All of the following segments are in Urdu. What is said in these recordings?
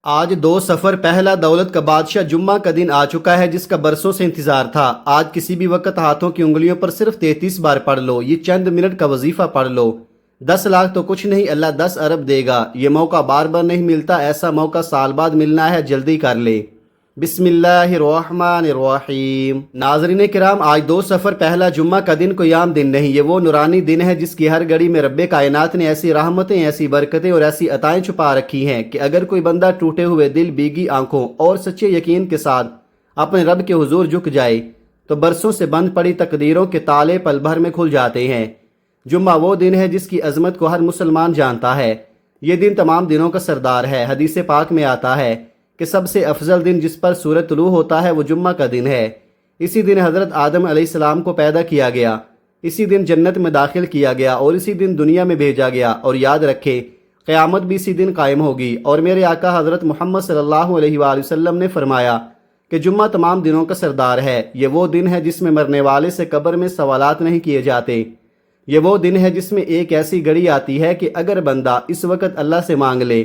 آج 2 سفر پہلا دولت کا بادشاہ جمعہ کا دن آ چکا ہے جس کا برسوں سے انتظار تھا۔ آج کسی بھی وقت ہاتھوں کی انگلیوں پر صرف 33 بار پڑھ لو، یہ چند منٹ کا وظیفہ پڑھ لو۔ 10 لاکھ تو کچھ نہیں، اللہ 10 ارب دے گا۔ یہ موقع بار بار نہیں ملتا، ایسا موقع سال بعد ملنا ہے، جلدی کر لے۔ بسم اللہ الرحمن الرحیم۔ ناظرین کرام، آج 2 سفر پہلا جمعہ کا دن کوئی عام دن نہیں، یہ وہ نورانی دن ہے جس کی ہر گھڑی میں رب کائنات نے ایسی رحمتیں، ایسی برکتیں اور ایسی عطائیں چھپا رکھی ہیں کہ اگر کوئی بندہ ٹوٹے ہوئے دل، بھیگی آنکھوں اور سچے یقین کے ساتھ اپنے رب کے حضور جھک جائے تو برسوں سے بند پڑی تقدیروں کے تالے پل بھر میں کھل جاتے ہیں۔ جمعہ وہ دن ہے جس کی عظمت کو ہر مسلمان جانتا ہے۔ یہ دن تمام دنوں کا سردار ہے۔ حدیث پاک میں آتا ہے کہ سب سے افضل دن جس پر سورج طلوع ہوتا ہے وہ جمعہ کا دن ہے۔ اسی دن حضرت آدم علیہ السلام کو پیدا کیا گیا، اسی دن جنت میں داخل کیا گیا اور اسی دن دنیا میں بھیجا گیا، اور یاد رکھے قیامت بھی اسی دن قائم ہوگی۔ اور میرے آقا حضرت محمد صلی اللہ علیہ وآلہ وسلم نے فرمایا کہ جمعہ تمام دنوں کا سردار ہے۔ یہ وہ دن ہے جس میں مرنے والے سے قبر میں سوالات نہیں کیے جاتے۔ یہ وہ دن ہے جس میں ایک ایسی گھڑی آتی ہے کہ اگر بندہ اس وقت اللہ سے مانگ لے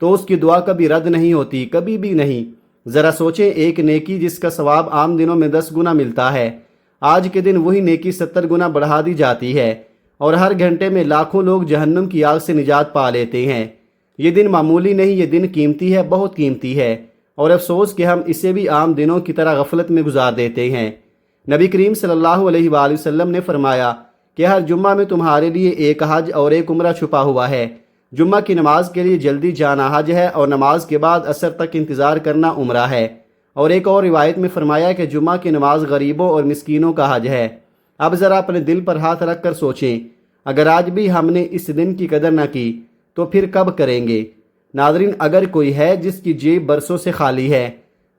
تو اس کی دعا کبھی رد نہیں ہوتی، کبھی بھی نہیں۔ ذرا سوچیں، ایک نیکی جس کا ثواب عام دنوں میں 10 گنا ملتا ہے، آج کے دن وہی نیکی 70 گنا بڑھا دی جاتی ہے، اور ہر گھنٹے میں لاکھوں لوگ جہنم کی آگ سے نجات پا لیتے ہیں۔ یہ دن معمولی نہیں، یہ دن قیمتی ہے، بہت قیمتی ہے، اور افسوس کہ ہم اسے بھی عام دنوں کی طرح غفلت میں گزار دیتے ہیں۔ نبی کریم صلی اللہ علیہ وآلہ وسلم نے فرمایا کہ ہر جمعہ میں تمہارے لیے ایک حج اور ایک عمرہ چھپا ہوا ہے۔ جمعہ کی نماز کے لیے جلدی جانا حج ہے، اور نماز کے بعد عصر تک انتظار کرنا عمرہ ہے۔ اور ایک اور روایت میں فرمایا کہ جمعہ کی نماز غریبوں اور مسکینوں کا حج ہے۔ اب ذرا اپنے دل پر ہاتھ رکھ کر سوچیں، اگر آج بھی ہم نے اس دن کی قدر نہ کی تو پھر کب کریں گے؟ ناظرین، اگر کوئی ہے جس کی جیب برسوں سے خالی ہے،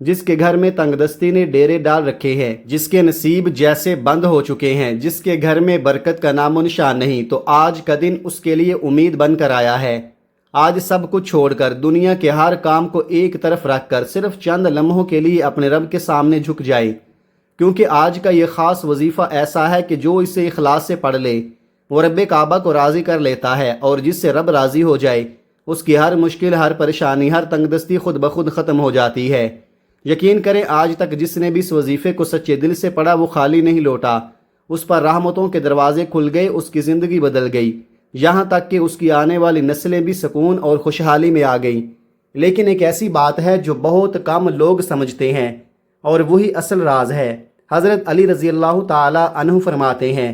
جس کے گھر میں تنگ دستی نے ڈیرے ڈال رکھے ہیں، جس کے نصیب جیسے بند ہو چکے ہیں، جس کے گھر میں برکت کا نام و نشان نہیں، تو آج کا دن اس کے لیے امید بن کر آیا ہے۔ آج سب کچھ چھوڑ کر، دنیا کے ہر کام کو ایک طرف رکھ کر صرف چند لمحوں کے لیے اپنے رب کے سامنے جھک جائے، کیونکہ آج کا یہ خاص وظیفہ ایسا ہے کہ جو اسے اخلاص سے پڑھ لے وہ رب کعبہ کو راضی کر لیتا ہے، اور جس سے رب راضی ہو جائے اس کی ہر مشکل، ہر پریشانی، ہر تنگ دستی خود بخود ختم ہو جاتی ہے۔ یقین کریں، آج تک جس نے بھی اس وظیفے کو سچے دل سے پڑھا وہ خالی نہیں لوٹا، اس پر رحمتوں کے دروازے کھل گئے، اس کی زندگی بدل گئی، یہاں تک کہ اس کی آنے والی نسلیں بھی سکون اور خوشحالی میں آ گئیں۔ لیکن ایک ایسی بات ہے جو بہت کم لوگ سمجھتے ہیں، اور وہی اصل راز ہے۔ حضرت علی رضی اللہ تعالی عنہ فرماتے ہیں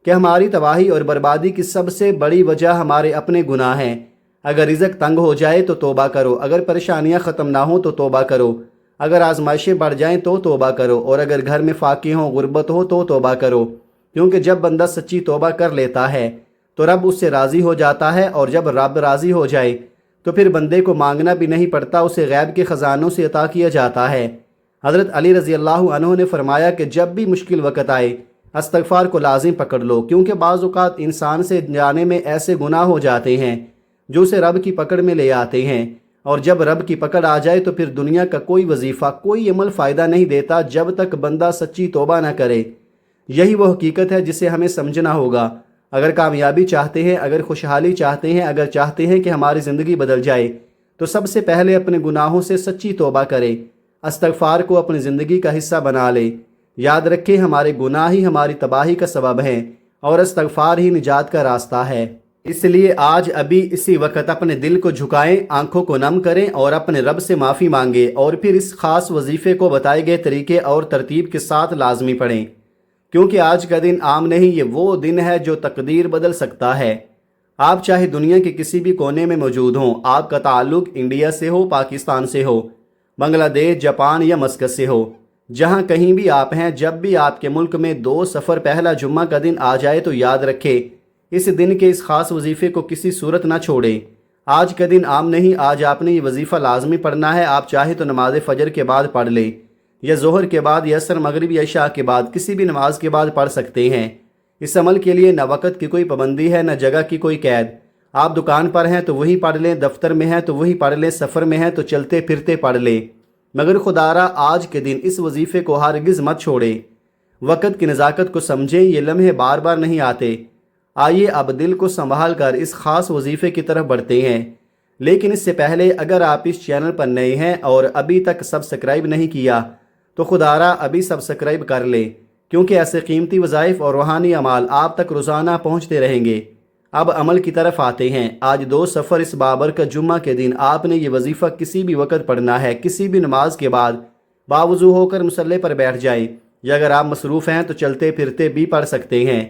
کہ ہماری تباہی اور بربادی کی سب سے بڑی وجہ ہمارے اپنے گناہ ہیں۔ اگر رزق تنگ ہو جائے تو توبہ کرو، اگر پریشانیاں ختم نہ ہوں تو توبہ کرو، اگر آزمائشیں بڑھ جائیں تو توبہ کرو، اور اگر گھر میں فاقے ہوں، غربت ہو تو توبہ کرو، کیونکہ جب بندہ سچی توبہ کر لیتا ہے تو رب اس سے راضی ہو جاتا ہے، اور جب رب راضی ہو جائے تو پھر بندے کو مانگنا بھی نہیں پڑتا، اسے غیب کے خزانوں سے عطا کیا جاتا ہے۔ حضرت علی رضی اللہ عنہ نے فرمایا کہ جب بھی مشکل وقت آئے استغفار کو لازم پکڑ لو، کیونکہ بعض اوقات انسان سے جانے میں ایسے گناہ ہو جاتے ہیں جو اسے رب کی پکڑ میں لے آتے ہیں، اور جب رب کی پکڑ آ جائے تو پھر دنیا کا کوئی وظیفہ، کوئی عمل فائدہ نہیں دیتا جب تک بندہ سچی توبہ نہ کرے۔ یہی وہ حقیقت ہے جسے ہمیں سمجھنا ہوگا۔ اگر کامیابی چاہتے ہیں، اگر خوشحالی چاہتے ہیں، اگر چاہتے ہیں کہ ہماری زندگی بدل جائے، تو سب سے پہلے اپنے گناہوں سے سچی توبہ کرے، استغفار کو اپنی زندگی کا حصہ بنا لے۔ یاد رکھیں، ہمارے گناہ ہی ہماری تباہی کا سبب ہیں، اور استغفار ہی نجات کا راستہ ہے۔ اس لیے آج ابھی اسی وقت اپنے دل کو جھکائیں، آنکھوں کو نم کریں اور اپنے رب سے معافی مانگیں، اور پھر اس خاص وظیفے کو بتائے گئے طریقے اور ترتیب کے ساتھ لازمی پڑھیں، کیونکہ آج کا دن عام نہیں، یہ وہ دن ہے جو تقدیر بدل سکتا ہے۔ آپ چاہے دنیا کے کسی بھی کونے میں موجود ہوں، آپ کا تعلق انڈیا سے ہو، پاکستان سے ہو، بنگلہ دیش، جاپان یا مسقط سے ہو، جہاں کہیں بھی آپ ہیں، جب بھی آپ کے ملک میں 2 سفر پہلا جمعہ کا دن آ جائے تو یاد رکھے اس دن کے اس خاص وظیفے کو کسی صورت نہ چھوڑیں۔ آج کا دن عام نہیں، آج آپ نے یہ وظیفہ لازمی پڑھنا ہے۔ آپ چاہے تو نماز فجر کے بعد پڑھ لیں، یا ظہر کے بعد، یا عصر، مغرب یا عشاء کے بعد، کسی بھی نماز کے بعد پڑھ سکتے ہیں۔ اس عمل کے لیے نہ وقت کی کوئی پابندی ہے، نہ جگہ کی کوئی قید۔ آپ دکان پر ہیں تو وہیں پڑھ لیں، دفتر میں ہیں تو وہیں پڑھ لیں، سفر میں ہیں تو چلتے پھرتے پڑھ لیں، مگر خدارا آج کے دن اس وظیفے کو ہرگز مت چھوڑیں۔ وقت کی نزاکت کو سمجھیں، یہ لمحے بار بار نہیں آتے۔ آئیے اب دل کو سنبھال کر اس خاص وظیفے کی طرف بڑھتے ہیں۔ لیکن اس سے پہلے اگر آپ اس چینل پر نئے ہیں اور ابھی تک سبسکرائب نہیں کیا تو خدارا ابھی سبسکرائب کر لیں، کیونکہ ایسے قیمتی وظائف اور روحانی اعمال آپ تک روزانہ پہنچتے رہیں گے۔ اب عمل کی طرف آتے ہیں۔ آج 2 سفر اس بابرکت جمعہ کے دن آپ نے یہ وظیفہ کسی بھی وقت پڑھنا ہے۔ کسی بھی نماز کے بعد باوضو ہو کر مصلی پر بیٹھ جائیں، یا اگر آپ مصروف ہیں تو چلتے پھرتے بھی پڑھ سکتے ہیں۔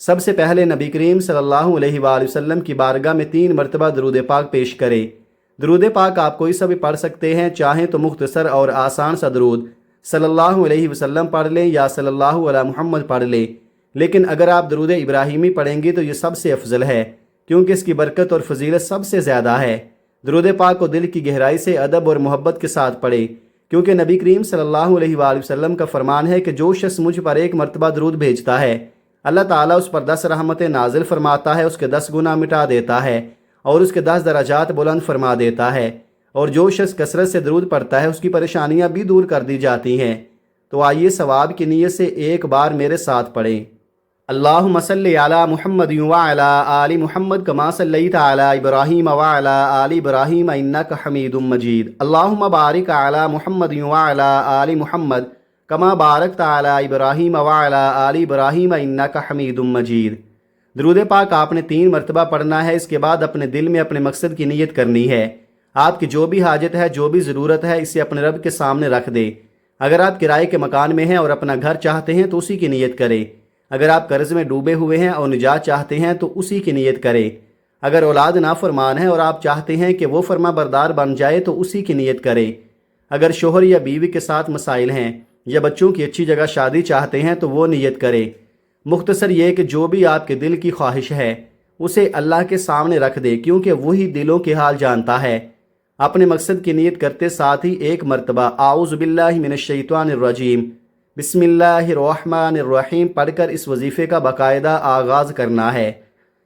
سب سے پہلے نبی کریم صلی اللہ علیہ وآلہ وسلم کی بارگاہ میں 3 مرتبہ درود پاک پیش کریں۔ درود پاک آپ کوئی سا بھی پڑھ سکتے ہیں، چاہیں تو مختصر اور آسان سا درود صلی اللہ علیہ وسلم پڑھ لیں یا صلی اللہ علیہ محمد پڑھ لیں، لیکن اگر آپ درود ابراہیمی پڑھیں گے تو یہ سب سے افضل ہے، کیونکہ اس کی برکت اور فضیلت سب سے زیادہ ہے۔ درود پاک کو دل کی گہرائی سے ادب اور محبت کے ساتھ پڑھیں، کیونکہ نبی کریم صلی اللہ علیہ وآلہ وسلم کا فرمان ہے کہ جو شخص مجھ پر 1 مرتبہ درود بھیجتا ہے، اللہ تعالیٰ اس پر 10 رحمتیں نازل فرماتا ہے، اس کے 10 گناہ مٹا دیتا ہے اور اس کے 10 درجات بلند فرما دیتا ہے، اور جو شخص کثرت سے درود پڑھتا ہے اس کی پریشانیاں بھی دور کر دی جاتی ہیں۔ تو آئیے ثواب کی نیت سے ایک بار میرے ساتھ پڑھیں۔ اللہم صلی علی محمد وعلی آل محمد کما صلیت علی ابراہیم وعلی آل ابراہیم انک حمید مجید۔ اللہم بارک علی محمد وعلی آل محمد کما بارکت علی ابراہیم وعلی آل ابراہیم انک حمید مجید۔ درود پاک آپ نے 3 مرتبہ پڑھنا ہے۔ اس کے بعد اپنے دل میں اپنے مقصد کی نیت کرنی ہے۔ آپ کی جو بھی حاجت ہے، جو بھی ضرورت ہے، اسے اپنے رب کے سامنے رکھ دیں۔ اگر آپ کرائے کے مکان میں ہیں اور اپنا گھر چاہتے ہیں تو اسی کی نیت کریں۔ اگر آپ قرض میں ڈوبے ہوئے ہیں اور نجات چاہتے ہیں تو اسی کی نیت کریں۔ اگر اولاد نافرمان ہے اور آپ چاہتے ہیں کہ وہ فرما بردار بن جائے تو اسی کی نیت کریں۔ اگر شوہر یا بیوی کے ساتھ مسائل ہیں یا بچوں کی اچھی جگہ شادی چاہتے ہیں تو وہ نیت کریں۔ مختصر یہ کہ جو بھی آپ کے دل کی خواہش ہے اسے اللہ کے سامنے رکھ دے، کیونکہ وہی دلوں کے حال جانتا ہے۔ اپنے مقصد کی نیت کرتے ساتھ ہی 1 مرتبہ اعوذ باللہ من الشیطان الرجیم بسم اللہ الرحمن الرحیم پڑھ کر اس وظیفے کا باقاعدہ آغاز کرنا ہے۔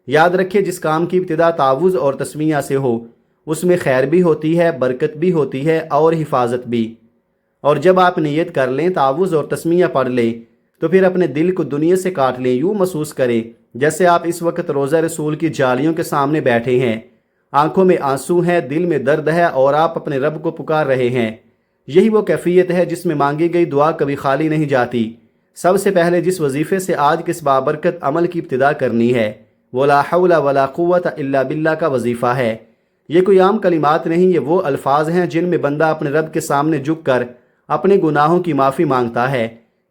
یاد رکھیں، جس کام کی ابتدا تعوذ اور تسمیہ سے ہو اس میں خیر بھی ہوتی ہے، برکت بھی ہوتی ہے اور حفاظت بھی۔ اور جب آپ نیت کر لیں، تعوذ اور تسمیہ پڑھ لیں، تو پھر اپنے دل کو دنیا سے کاٹ لیں۔ یوں محسوس کریں جیسے آپ اس وقت روضہ رسول کی جالیوں کے سامنے بیٹھے ہیں، آنکھوں میں آنسو ہیں، دل میں درد ہے اور آپ اپنے رب کو پکار رہے ہیں۔ یہی وہ کیفیت ہے جس میں مانگی گئی دعا کبھی خالی نہیں جاتی۔ سب سے پہلے جس وظیفے سے آج کے اس بابرکت عمل کی ابتدا کرنی ہے وہ لا حول ولا قوت الا باللہ کا وظیفہ ہے۔ یہ کوئی عام کلمات نہیں، یہ وہ الفاظ ہیں جن میں بندہ اپنے رب کے سامنے جھک کر اپنے گناہوں کی معافی مانگتا ہے،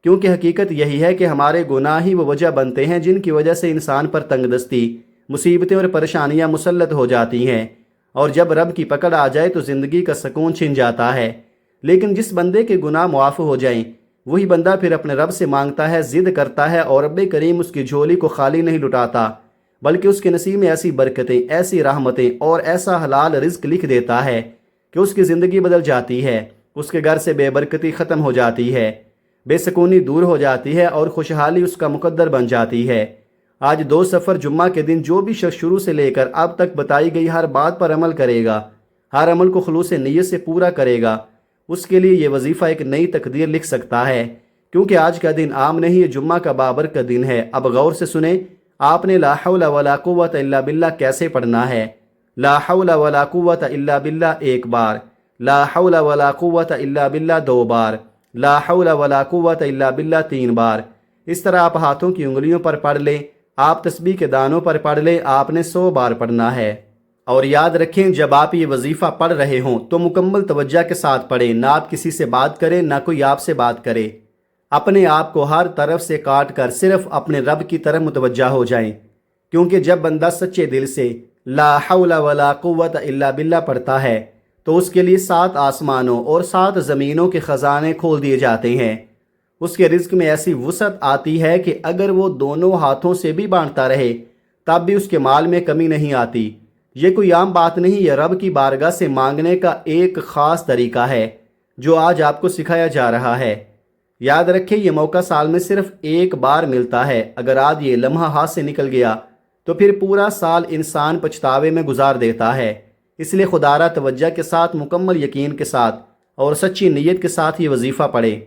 کیونکہ حقیقت یہی ہے کہ ہمارے گناہ ہی وہ وجہ بنتے ہیں جن کی وجہ سے انسان پر تنگ دستی، مصیبتیں اور پریشانیاں مسلط ہو جاتی ہیں، اور جب رب کی پکڑ آ جائے تو زندگی کا سکون چھن جاتا ہے۔ لیکن جس بندے کے گناہ معاف ہو جائیں وہی بندہ پھر اپنے رب سے مانگتا ہے، ضد کرتا ہے، اور رب کریم اس کی جھولی کو خالی نہیں لٹاتا، بلکہ اس کے نصیب میں ایسی برکتیں، ایسی رحمتیں اور ایسا حلال رزق لکھ دیتا ہے کہ اس کی زندگی بدل جاتی ہے، اس کے گھر سے بے برکتی ختم ہو جاتی ہے، بے سکونی دور ہو جاتی ہے اور خوشحالی اس کا مقدر بن جاتی ہے۔ آج 2 سفر جمعہ کے دن جو بھی شخص شروع سے لے کر اب تک بتائی گئی ہر بات پر عمل کرے گا، ہر عمل کو خلوص نیت سے پورا کرے گا، اس کے لیے یہ وظیفہ ایک نئی تقدیر لکھ سکتا ہے، کیونکہ آج کا دن عام نہیں، یہ جمعہ کا بابرکت دن ہے۔ اب غور سے سنیں، آپ نے لا حول ولا قوت الا باللہ کیسے پڑھنا ہے۔ لا حول ولا قوت الا باللہ 1 بار، لا حول ولا قوت الا باللہ 2 بار، لا حول ولا قوت الا باللہ 3 بار۔ اس طرح آپ ہاتھوں کی انگلیوں پر پڑھ لیں، آپ تسبیح کے دانوں پر پڑھ لیں، آپ نے 100 بار پڑھنا ہے۔ اور یاد رکھیں، جب آپ یہ وظیفہ پڑھ رہے ہوں تو مکمل توجہ کے ساتھ پڑھیں، نہ آپ کسی سے بات کریں نہ کوئی آپ سے بات کرے۔ اپنے آپ کو ہر طرف سے کاٹ کر صرف اپنے رب کی طرف متوجہ ہو جائیں، کیونکہ جب بندہ سچے دل سے لا حول ولا قوت الا باللہ پڑھتا ہے تو اس کے لیے 7 آسمانوں اور 7 زمینوں کے خزانے کھول دیے جاتے ہیں۔ اس کے رزق میں ایسی وسعت آتی ہے کہ اگر وہ دونوں ہاتھوں سے بھی بانٹتا رہے تب بھی اس کے مال میں کمی نہیں آتی۔ یہ کوئی عام بات نہیں، یہ رب کی بارگاہ سے مانگنے کا ایک خاص طریقہ ہے جو آج آپ کو سکھایا جا رہا ہے۔ یاد رکھیں، یہ موقع سال میں صرف 1 بار ملتا ہے۔ اگر آج یہ لمحہ ہاتھ سے نکل گیا تو پھر پورا سال انسان پچھتاوے میں گزار دیتا ہے۔ اس لیے خدارہ توجہ کے ساتھ، مکمل یقین کے ساتھ اور سچی نیت کے ساتھ یہ وظیفہ پڑھیں،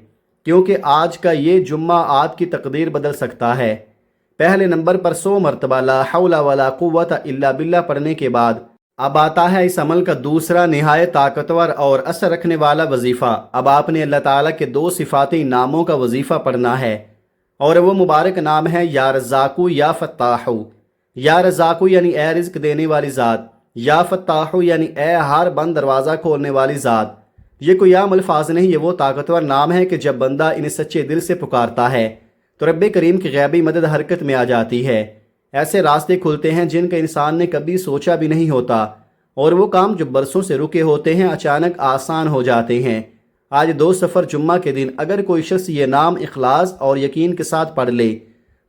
کیونکہ آج کا یہ جمعہ آپ کی تقدیر بدل سکتا ہے۔ پہلے نمبر پر 100 مرتبہ لا حول ولا قوت الا باللہ پڑھنے کے بعد اب آتا ہے اس عمل کا دوسرا نہایت طاقتور اور اثر رکھنے والا وظیفہ۔ اب آپ نے اللہ تعالیٰ کے دو صفاتی ناموں کا وظیفہ پڑھنا ہے، اور وہ مبارک نام ہے یا رزاقو یا فتاحو۔ یا رزاقو یعنی اے رزق دینے والی ذات، یا فتاحو یعنی اے ہر بند دروازہ کھولنے والی ذات۔ یہ کوئی عام الفاظ نہیں، یہ وہ طاقتور نام ہے کہ جب بندہ انہیں سچے دل سے پکارتا ہے تو رب کریم کی غیبی مدد حرکت میں آ جاتی ہے۔ ایسے راستے کھلتے ہیں جن کا انسان نے کبھی سوچا بھی نہیں ہوتا، اور وہ کام جو برسوں سے رکے ہوتے ہیں اچانک آسان ہو جاتے ہیں۔ آج 2 صفر جمعہ کے دن اگر کوئی شخص یہ نام اخلاص اور یقین کے ساتھ پڑھ لے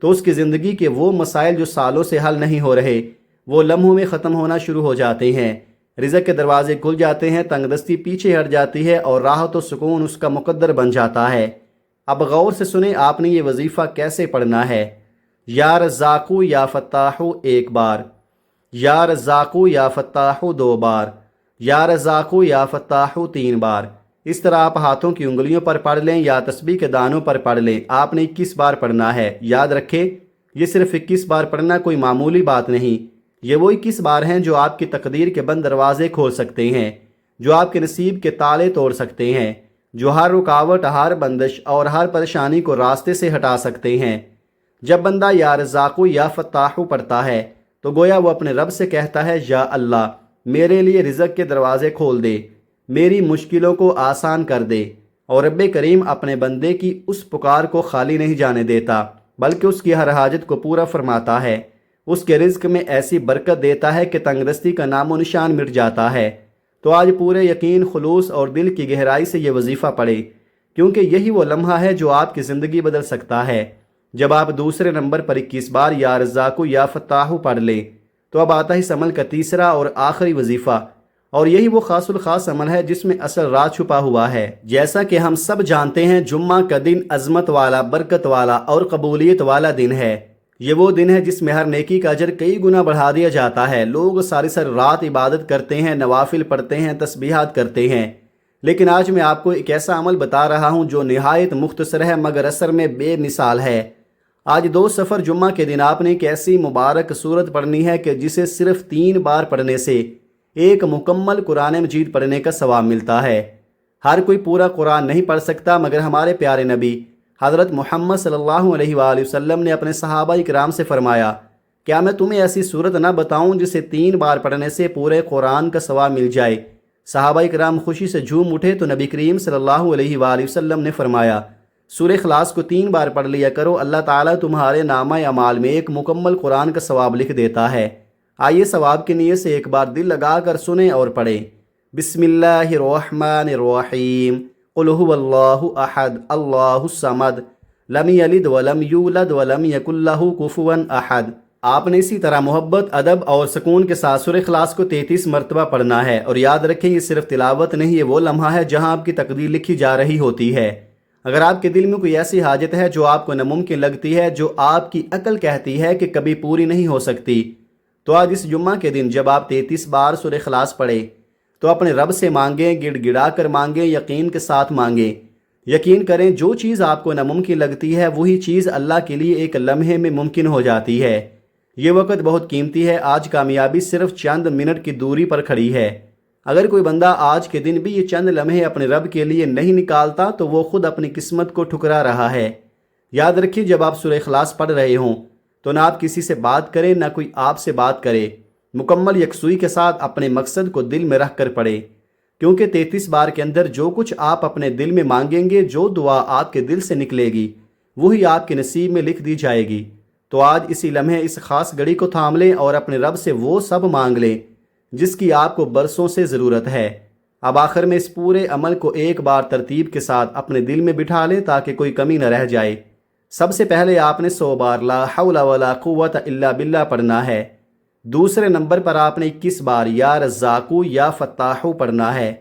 تو اس کی زندگی کے وہ مسائل جو سالوں سے حل نہیں ہو رہے وہ لمحوں میں ختم ہونا شروع ہو جاتے ہیں۔ رزق کے دروازے کھل جاتے ہیں، تنگ دستی پیچھے ہٹ جاتی ہے اور راحت و سکون اس کا مقدر بن جاتا ہے۔ اب غور سے سنیں آپ نے یہ وظیفہ کیسے پڑھنا ہے۔ یا رزاقو یا فتاحو 1 بار، یا رزاقو یا فتاحو 2 بار، یا رزاقو یا فتاحو 3 بار۔ اس طرح آپ ہاتھوں کی انگلیوں پر پڑھ لیں یا تسبیح کے دانوں پر پڑھ لیں۔ آپ نے 21 بار پڑھنا ہے۔ یاد رکھیں یہ صرف 21 بار پڑھنا کوئی معمولی بات نہیں، یہ وہ 21 بار ہیں جو آپ کی تقدیر کے بند دروازے کھول سکتے ہیں، جو آپ کے نصیب کے تالے توڑ سکتے ہیں، جو ہر رکاوٹ، ہر بندش اور ہر پریشانی کو راستے سے ہٹا سکتے ہیں۔ جب بندہ یا رزاقو یا فتاحو پڑھتا ہے تو گویا وہ اپنے رب سے کہتا ہے یا اللہ میرے لیے رزق کے دروازے کھول دے، میری مشکلوں کو آسان کر دے۔ اور رب کریم اپنے بندے کی اس پکار کو خالی نہیں جانے دیتا بلکہ اس کی ہر حاجت کو پورا فرماتا ہے، اس کے رزق میں ایسی برکت دیتا ہے کہ تنگ دستی کا نام و نشان مٹ جاتا ہے۔ تو آج پورے یقین، خلوص اور دل کی گہرائی سے یہ وظیفہ پڑھے، کیونکہ یہی وہ لمحہ ہے جو آپ کی زندگی بدل سکتا ہے۔ جب آپ دوسرے نمبر پر 21 بار یا رزاقو یا فتاحو پڑھ لیں تو اب آتا ہے اس عمل کا تیسرا اور آخری وظیفہ، اور یہی وہ خاص الخاص عمل ہے جس میں اصل راز چھپا ہوا ہے۔ جیسا کہ ہم سب جانتے ہیں جمعہ کا دن عظمت والا، برکت والا اور قبولیت والا دن ہے۔ یہ وہ دن ہے جس میں ہر نیکی کا اجر کئی گنا بڑھا دیا جاتا ہے۔ لوگ ساری رات عبادت کرتے ہیں، نوافل پڑھتے ہیں، تسبیحات کرتے ہیں، لیکن آج میں آپ کو ایک ایسا عمل بتا رہا ہوں جو نہایت مختصر ہے مگر اثر میں بے مثال ہے۔ آج 2 صفر جمعہ کے دن آپ نے ایک ایسی مبارک سورت پڑھنی ہے کہ جسے صرف 3 بار پڑھنے سے ایک مکمل قرآن مجید پڑھنے کا ثواب ملتا ہے۔ ہر کوئی پورا قرآن نہیں پڑھ سکتا مگر ہمارے پیارے نبی حضرت محمد صلی اللہ علیہ وآلہ وسلم نے اپنے صحابہ کرام سے فرمایا، کیا میں تمہیں ایسی صورت نہ بتاؤں جسے 3 بار پڑھنے سے پورے قرآن کا ثواب مل جائے؟ صحابہ کرام خوشی سے جھوم اٹھے تو نبی کریم صلی اللہ علیہ وآلہ وسلم نے فرمایا، سورہ اخلاص کو 3 بار پڑھ لیا کرو، اللہ تعالیٰ تمہارے نامہ اعمال میں ایک مکمل قرآن کا ثواب لکھ دیتا ہے۔ آئیے ثواب کی نیت سے ایک بار دل لگا کر سنیں اور پڑھیں۔ بسم اللہ الرحمن الرحیم، قل هو اللہ احد اللہ الصمد لم یلد ولم یولد ولم یکن لہ کفوا احد۔ آپ نے اسی طرح محبت، ادب اور سکون کے ساتھ سورہ اخلاص کو 33 مرتبہ پڑھنا ہے، اور یاد رکھیں یہ صرف تلاوت نہیں، یہ وہ لمحہ ہے جہاں آپ کی تقدیر لکھی جا رہی ہوتی ہے۔ اگر آپ کے دل میں کوئی ایسی حاجت ہے جو آپ کو ناممکن لگتی ہے، جو آپ کی عقل کہتی ہے کہ کبھی پوری نہیں ہو سکتی، تو آج اس جمعہ کے دن جب آپ 33 بار سورہ اخلاص پڑھیں تو اپنے رب سے مانگیں، گڑ گڑا کر مانگیں، یقین کے ساتھ مانگیں۔ یقین کریں جو چیز آپ کو ناممکن لگتی ہے وہی چیز اللہ کے لیے ایک لمحے میں ممکن ہو جاتی ہے۔ یہ وقت بہت قیمتی ہے، آج کامیابی صرف چند منٹ کی دوری پر کھڑی ہے۔ اگر کوئی بندہ آج کے دن بھی یہ چند لمحے اپنے رب کے لیے نہیں نکالتا تو وہ خود اپنی قسمت کو ٹھکرا رہا ہے۔ یاد رکھیے جب آپ سورہ اخلاص پڑھ رہے ہوں تو نہ آپ کسی سے بات کریں نہ کوئی آپ سے بات کرے، مکمل یکسوئی کے ساتھ اپنے مقصد کو دل میں رکھ کر پڑھیں، کیونکہ 33 بار کے اندر جو کچھ آپ اپنے دل میں مانگیں گے، جو دعا آپ کے دل سے نکلے گی وہی آپ کے نصیب میں لکھ دی جائے گی۔ تو آج اسی لمحے اس خاص گھڑی کو تھام لیں اور اپنے رب سے وہ سب مانگ لیں جس کی آپ کو برسوں سے ضرورت ہے۔ اب آخر میں اس پورے عمل کو ایک بار ترتیب کے ساتھ اپنے دل میں بٹھا لیں تاکہ کوئی کمی نہ رہ جائے۔ سب سے پہلے آپ نے 100 بار لا حول ولا قوت الا باللہ پڑھنا ہے۔ دوسرے نمبر پر آپ نے 21 بار یا رزاقو یا فتاحو پڑھنا ہے،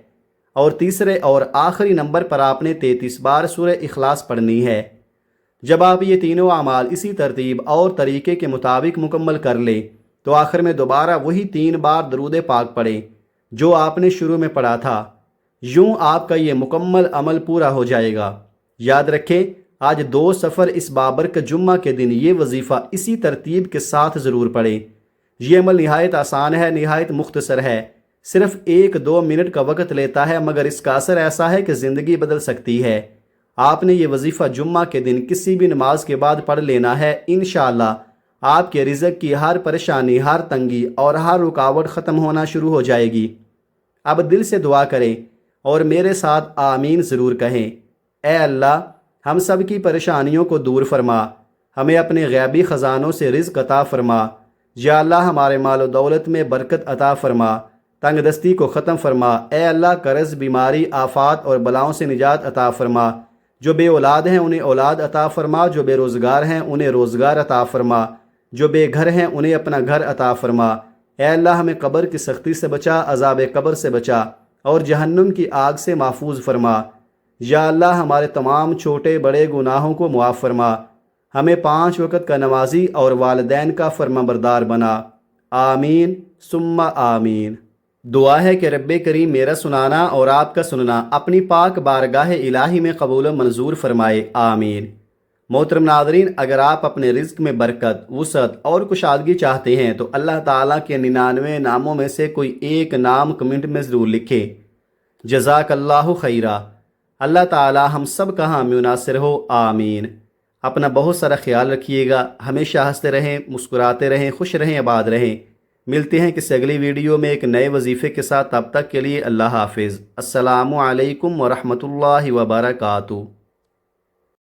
اور تیسرے اور آخری نمبر پر آپ نے 33 بار سورہ اخلاص پڑھنی ہے۔ جب آپ یہ تینوں اعمال اسی ترتیب اور طریقے کے مطابق مکمل کر لیں تو آخر میں دوبارہ وہی 3 بار درود پاک پڑھیں جو آپ نے شروع میں پڑھا تھا۔ یوں آپ کا یہ مکمل عمل پورا ہو جائے گا۔ یاد رکھیں آج 2 صفر اس بابرکت جمعہ کے دن یہ وظیفہ اسی ترتیب کے ساتھ ضرور پڑھیں۔ یہ عمل نہایت آسان ہے، نہایت مختصر ہے، صرف 1-2 منٹ کا وقت لیتا ہے، مگر اس کا اثر ایسا ہے کہ زندگی بدل سکتی ہے۔ آپ نے یہ وظیفہ جمعہ کے دن کسی بھی نماز کے بعد پڑھ لینا ہے، انشاءاللہ آپ کے رزق کی ہر پریشانی، ہر تنگی اور ہر رکاوٹ ختم ہونا شروع ہو جائے گی۔ اب دل سے دعا کریں اور میرے ساتھ آمین ضرور کہیں۔ اے اللہ، ہم سب کی پریشانیوں کو دور فرما، ہمیں اپنے غیبی خزانوں سے رزق عطا فرما۔ یا اللہ، ہمارے مال و دولت میں برکت عطا فرما، تنگ دستی کو ختم فرما۔ اے اللہ، قرض، بیماری، آفات اور بلاؤں سے نجات عطا فرما۔ جو بے اولاد ہیں انہیں اولاد عطا فرما، جو بے روزگار ہیں انہیں روزگار عطا فرما، جو بے گھر ہیں انہیں اپنا گھر عطا فرما۔ اے اللہ، ہمیں قبر کی سختی سے بچا، عذاب قبر سے بچا اور جہنم کی آگ سے محفوظ فرما۔ یا اللہ، ہمارے تمام چھوٹے بڑے گناہوں کو معاف فرما، ہمیں 5 وقت کا نمازی اور والدین کا فرمانبردار بنا۔ آمین ثم آمین۔ دعا ہے کہ رب کریم میرا سنانا اور آپ کا سننا اپنی پاک بارگاہ الہی میں قبول و منظور فرمائے، آمین۔ محترم ناظرین، اگر آپ اپنے رزق میں برکت، وسعت اور کشادگی چاہتے ہیں تو اللہ تعالیٰ کے 99 ناموں میں سے کوئی ایک نام کمنٹ میں ضرور لکھیں۔ جزاک اللہ خیرہ۔ اللہ تعالیٰ ہم سب کا حامی و ناصر ہو، آمین۔ اپنا بہت سارا خیال رکھیے گا، ہمیشہ ہنستے رہیں، مسکراتے رہیں، خوش رہیں، آباد رہیں۔ ملتے ہیں کسی اگلی ویڈیو میں ایک نئے وظیفے کے ساتھ، تب تک کے لیے اللہ حافظ۔ السلام علیکم ورحمۃ اللہ وبرکاتہ۔